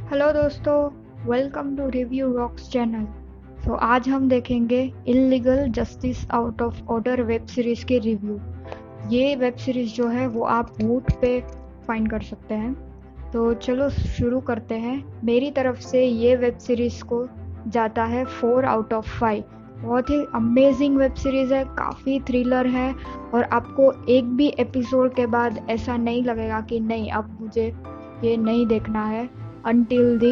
Hello दोस्तों, welcome to Review Rocks channel. आज हम देखेंगे Illegal Justice Out of Order web series के रिव्यू। ये वेब सीरीज जो है वो आप वूट पे फाइंड कर सकते हैं। तो चलो शुरू करते हैं। मेरी तरफ से ये वेब सीरीज को जाता है 4 आउट ऑफ 5। बहुत ही अमेजिंग वेब सीरीज है, काफ़ी थ्रिलर है और आपको एक भी एपिसोड के बाद ऐसा नहीं लगेगा कि नहीं अब मुझे ये नहीं देखना है अनटिल द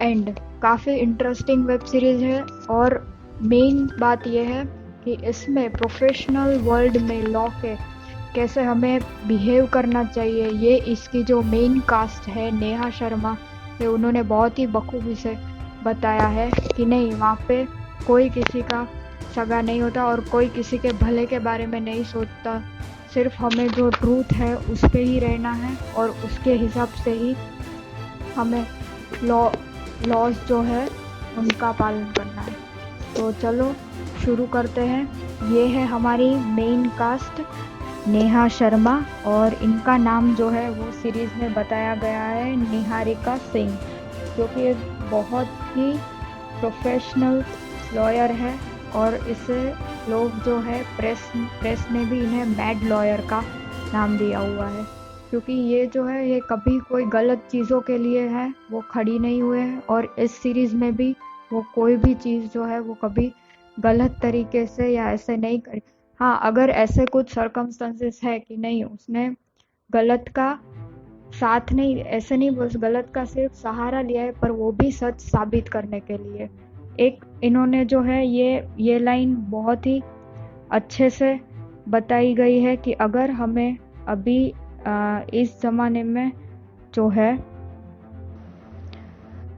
एंड। काफ़ी इंटरेस्टिंग वेब सीरीज है और मेन बात यह है कि इसमें प्रोफेशनल वर्ल्ड में लॉ के कैसे हमें बिहेव करना चाहिए, ये इसकी जो मेन कास्ट है नेहा शर्मा, ये उन्होंने बहुत ही बखूबी से बताया है कि नहीं वहाँ पे कोई किसी का सगा नहीं होता और कोई किसी के भले के बारे में नहीं सोचता। सिर्फ हमें जो ट्रूथ है उस पे ही रहना है और उसके हिसाब से ही हमें लॉज जो है उनका पालन करना है। तो चलो शुरू करते हैं। ये है हमारी मेन कास्ट नेहा शर्मा और इनका नाम जो है वो सीरीज़ में बताया गया है निहारिका सिंह, जो कि एक बहुत ही प्रोफेशनल लॉयर है और इसे लोग जो है प्रेस ने भी इन्हें मैड लॉयर का नाम दिया हुआ है, क्योंकि ये जो है ये कभी कोई गलत चीज़ों के लिए है वो खड़ी नहीं हुए हैं और इस सीरीज़ में भी वो कोई भी चीज़ जो है वो कभी गलत तरीके से या ऐसे नहीं करी। हाँ, अगर ऐसे कुछ सर्कमस्टेंसेस है कि नहीं उसने गलत का साथ नहीं, ऐसे नहीं बोल, गलत का सिर्फ सहारा लिया है, पर वो भी सच साबित करने के लिए। एक इन्होंने जो है ये लाइन बहुत ही अच्छे से बताई गई है कि अगर हमें अभी इस ज़माने में जो है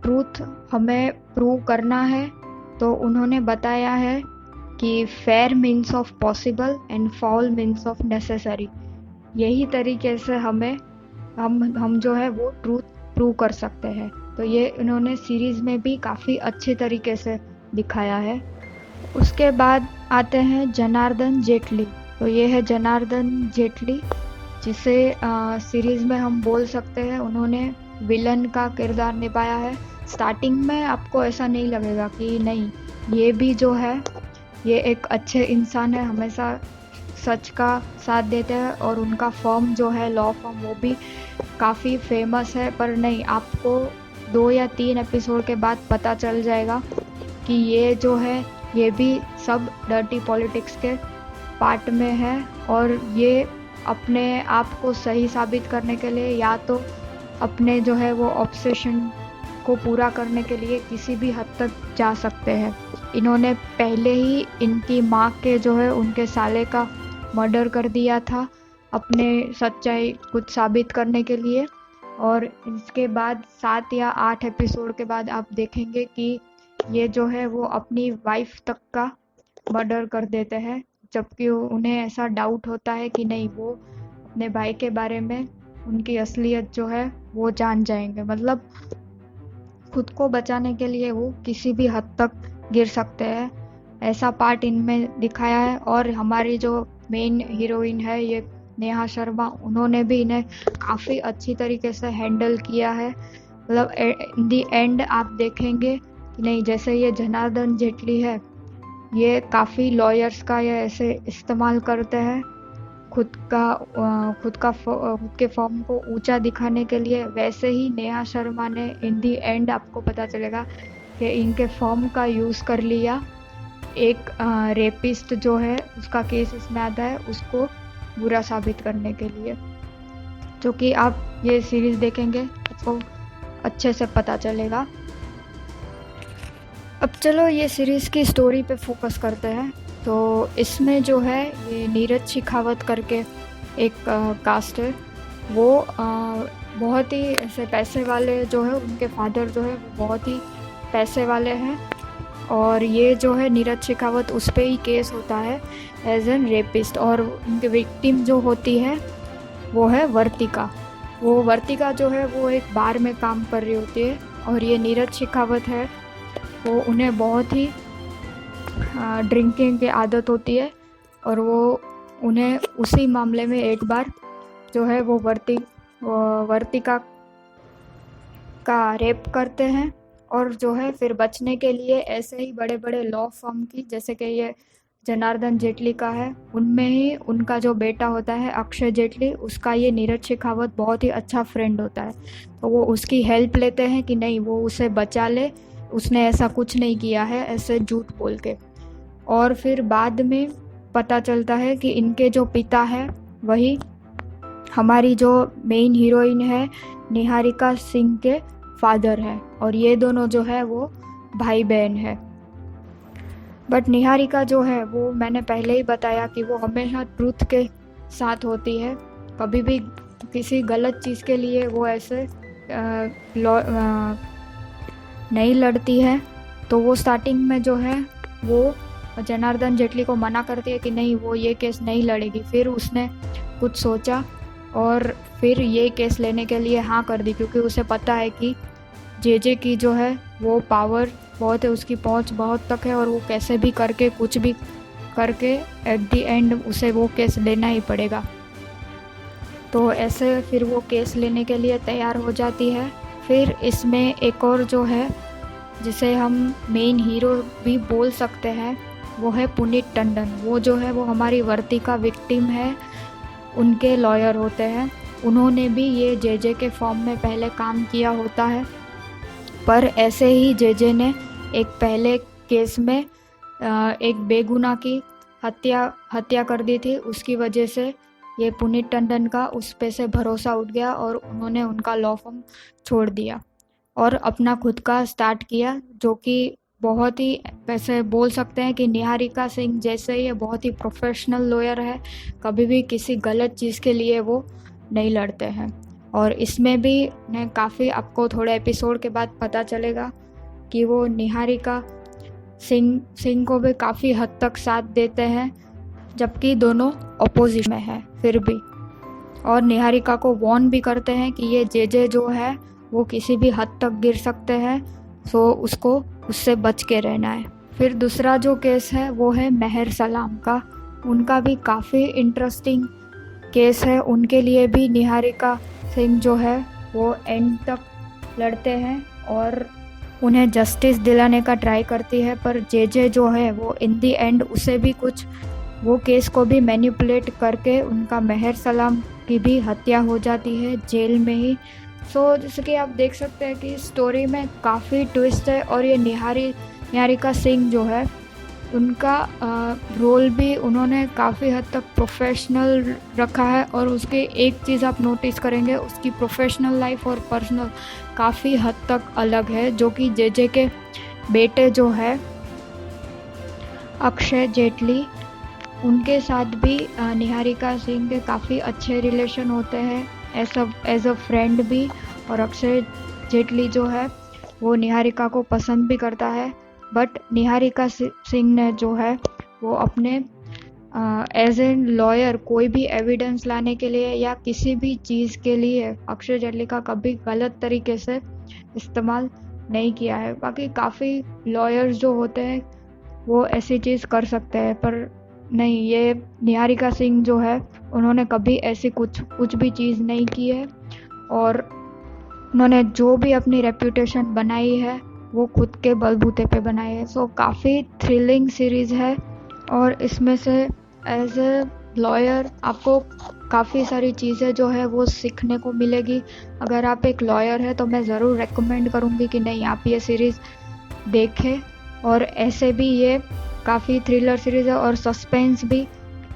ट्रूथ हमें प्रूव करना है, तो उन्होंने बताया है कि fair means of possible and foul means of necessary. यही तरीके से हम जो है वो ट्रूथ प्रूव कर सकते हैं। तो ये इन्होंने सीरीज़ में भी काफ़ी अच्छे तरीके से दिखाया है। उसके बाद आते हैं जनार्दन जेटली। तो ये है जनार्दन जेटली, जिसे सीरीज़ में हम बोल सकते हैं उन्होंने विलन का किरदार निभाया है। स्टार्टिंग में आपको ऐसा नहीं लगेगा कि नहीं ये भी जो है ये एक अच्छे इंसान है, हमेशा सच का साथ देते हैं और उनका फर्म जो है लॉ फर्म वो भी काफ़ी फेमस है। पर नहीं, आपको 2 या 3 एपिसोड के बाद पता चल जाएगा कि ये जो है ये भी सब डर्टी पॉलिटिक्स के पार्ट में है और ये अपने आप को सही साबित करने के लिए या तो अपने जो है वो ऑब्सेशन को पूरा करने के लिए किसी भी हद तक जा सकते हैं। इन्होंने पहले ही इनकी माँ के जो है उनके साले का मर्डर कर दिया था अपने सच्चाई कुछ साबित करने के लिए, और इसके बाद 7 या 8 एपिसोड के बाद आप देखेंगे कि ये जो है वो अपनी वाइफ तक का मर्डर कर देते हैं, जबकि उन्हें ऐसा डाउट होता है कि नहीं वो अपने भाई के बारे में उनकी असलियत जो है वो जान जाएंगे। मतलब खुद को बचाने के लिए वो किसी भी हद तक गिर सकते हैं, ऐसा पार्ट इनमें दिखाया है। और हमारी जो मेन हीरोइन है ये नेहा शर्मा, उन्होंने भी इन्हें काफ़ी अच्छी तरीके से हैंडल किया है। मतलब इन दी एंड आप देखेंगे कि नहीं जैसे ये जनार्दन जेटली है ये काफ़ी लॉयर्स का ये ऐसे इस्तेमाल करते हैं खुद के फॉर्म को ऊंचा दिखाने के लिए, वैसे ही नेहा शर्मा ने इन दी एंड आपको पता चलेगा कि इनके फॉर्म का यूज़ कर लिया एक रेपिस्ट जो है उसका केस इसमें आता है उसको बुरा साबित करने के लिए, जो कि आप ये सीरीज़ देखेंगे आपको अच्छे से पता चलेगा। अब चलो ये सीरीज़ की स्टोरी पे फोकस करते हैं। तो इसमें जो है ये नीरज शेखावत करके एक कास्ट है, वो बहुत ही ऐसे पैसे वाले जो है, उनके फादर जो है वो बहुत ही पैसे वाले हैं और ये जो है नीरज शेखावत उस पर ही केस होता है एज एन रेपिस्ट, और उनकी विक्टिम जो होती है वो है वर्तिका। वो वर्तिका जो है वो एक बार में काम कर रही होती है और ये नीरज शेखावत है वो उन्हें बहुत ही ड्रिंकिंग की आदत होती है और वो उन्हें उसी मामले में एक बार जो है वो वर्तिका का रेप करते हैं और जो है फिर बचने के लिए ऐसे ही बड़े बड़े लॉ फर्म की, जैसे कि ये जनार्दन जेटली का है, उनमें ही उनका जो बेटा होता है अक्षय जेटली, उसका ये नीरज शेखावत बहुत ही अच्छा फ्रेंड होता है। तो वो उसकी हेल्प लेते हैं कि नहीं वो उसे बचा ले, उसने ऐसा कुछ नहीं किया है, ऐसे झूठ बोल के। और फिर बाद में पता चलता है कि इनके जो पिता है वही हमारी जो मेन हीरोइन है निहारिका सिंह के फादर है, और ये दोनों जो है वो भाई बहन है। बट निहारिका जो है वो मैंने पहले ही बताया कि वो हमेशा ट्रूथ के साथ होती है, कभी भी किसी गलत चीज़ के लिए वो ऐसे नहीं लड़ती है। तो वो स्टार्टिंग में जो है वो जनार्दन जेटली को मना करती है कि नहीं वो ये केस नहीं लड़ेगी, फिर उसने कुछ सोचा और फिर ये केस लेने के लिए हाँ कर दी, क्योंकि उसे पता है कि जेजे की जो है वो पावर बहुत है, उसकी पहुंच बहुत तक है, और वो कैसे भी करके कुछ भी करके एट द एंड उसे वो केस लेना ही पड़ेगा। तो ऐसे फिर वो केस लेने के लिए तैयार हो जाती है। फिर इसमें एक और जो है जिसे हम मेन हीरो भी बोल सकते हैं वो है पुनीत टंडन। वो जो है वो हमारी वर्तिका विक्टिम है, उनके लॉयर होते हैं। उन्होंने भी ये जेजे के फॉर्म में पहले काम किया होता है, पर ऐसे ही जेजे ने एक पहले केस में एक बेगुनाह की हत्या कर दी थी, उसकी वजह से ये पुनीत टंडन का उस पे से भरोसा उठ गया और उन्होंने उनका लॉ फर्म छोड़ दिया और अपना खुद का स्टार्ट किया, जो कि बहुत ही वैसे बोल सकते हैं कि निहारिका सिंह जैसे ही बहुत ही प्रोफेशनल लॉयर है, कभी भी किसी गलत चीज़ के लिए वो नहीं लड़ते हैं। और इसमें भी ने काफ़ी आपको थोड़े एपिसोड के बाद पता चलेगा कि वो निहारिका सिंह को भी काफ़ी हद तक साथ देते हैं, जबकि दोनों अपोजिट में है फिर भी, और निहारिका को वार्न भी करते हैं कि ये जेजे जो है वो किसी भी हद तक गिर सकते हैं, सो उसको उससे बच के रहना है। फिर दूसरा जो केस है वो है मेहर सलाम का। उनका भी काफ़ी इंटरेस्टिंग केस है, उनके लिए भी निहारिका सिंह जो है वो एंड तक लड़ते हैं और उन्हें जस्टिस दिलाने का ट्राई करती है, पर जेजे जो है वो इन दी एंड उसे भी कुछ वो केस को भी मैनिपुलेट करके उनका मेहर सलाम की भी हत्या हो जाती है जेल में ही। सो जैसे कि आप देख सकते हैं कि स्टोरी में काफ़ी ट्विस्ट है, और ये निहारिका सिंह जो है उनका रोल भी उन्होंने काफ़ी हद तक प्रोफेशनल रखा है, और उसके एक चीज़ आप नोटिस करेंगे, उसकी प्रोफेशनल लाइफ और पर्सनल काफ़ी हद तक अलग है, जो कि जेजे के बेटे जो है अक्षय जेटली, उनके साथ भी निहारिका सिंह के काफ़ी अच्छे रिलेशन होते हैं एज अ फ्रेंड भी, और अक्षय जेटली जो है वो निहारिका को पसंद भी करता है। बट निहारिका सिंह ने जो है वो अपने एज एन लॉयर कोई भी एविडेंस लाने के लिए या किसी भी चीज़ के लिए अक्षय जेटली का कभी गलत तरीके से इस्तेमाल नहीं किया है। बाकी काफ़ी लॉयर्स जो होते हैं वो ऐसी चीज़ कर सकते हैं, पर नहीं, ये निहारिका सिंह जो है उन्होंने कभी ऐसी कुछ भी चीज़ नहीं की है, और उन्होंने जो भी अपनी रेप्यूटेशन बनाई है वो खुद के बलबूते पे बनाई है। सो काफ़ी थ्रिलिंग सीरीज़ है, और इसमें से एज ए लॉयर आपको काफ़ी सारी चीज़ें जो है वो सीखने को मिलेगी। अगर आप एक लॉयर है तो मैं ज़रूर रेकमेंड करूँगी कि नहीं आप ये सीरीज़ देखें। और ऐसे भी ये काफ़ी थ्रिलर सीरीज़ है और सस्पेंस भी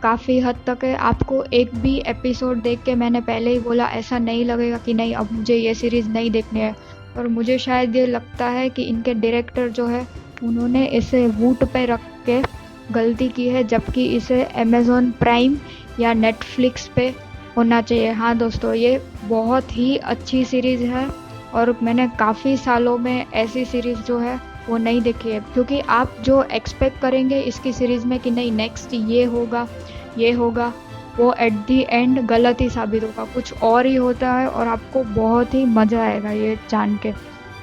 काफ़ी हद तक है। आपको एक भी एपिसोड देख के, मैंने पहले ही बोला, ऐसा नहीं लगेगा कि नहीं अब मुझे ये सीरीज़ नहीं देखनी है। और मुझे शायद ये लगता है कि इनके डायरेक्टर जो है उन्होंने इसे वूट पे रख के गलती की है, जबकि इसे अमेज़ॉन प्राइम या नेटफ्लिक्स पे होना चाहिए। हाँ दोस्तों, ये बहुत ही अच्छी सीरीज़ है, और मैंने काफ़ी सालों में ऐसी सीरीज़ जो है वो नहीं देखी है, क्योंकि आप जो एक्सपेक्ट करेंगे इसकी सीरीज़ में कि नहीं नेक्स्ट ये होगा, वो एट दी एंड गलत ही साबित होगा, कुछ और ही होता है, और आपको बहुत ही मज़ा आएगा ये जान के।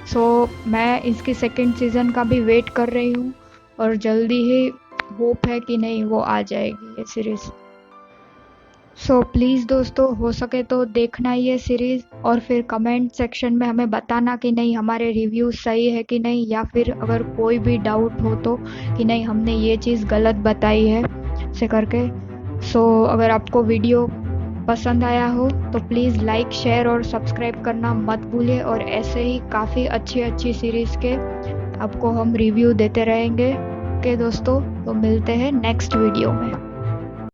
सो मैं इसकी सेकंड सीज़न का भी वेट कर रही हूँ, और जल्दी ही होप है कि नहीं वो आ जाएगी ये सीरीज़। सो प्लीज़ दोस्तों, हो सके तो देखना ये सीरीज़, और फिर कमेंट सेक्शन में हमें बताना कि नहीं हमारे रिव्यू सही है कि नहीं, या फिर अगर कोई भी डाउट हो तो कि नहीं हमने ये चीज़ गलत बताई है से करके। सो अगर आपको वीडियो पसंद आया हो तो प्लीज़ लाइक शेयर और सब्सक्राइब करना मत भूलिए, और ऐसे ही काफ़ी अच्छी अच्छी सीरीज़ के आपको हम रिव्यू देते रहेंगे। ओके दोस्तों, तो मिलते हैं नेक्स्ट वीडियो में।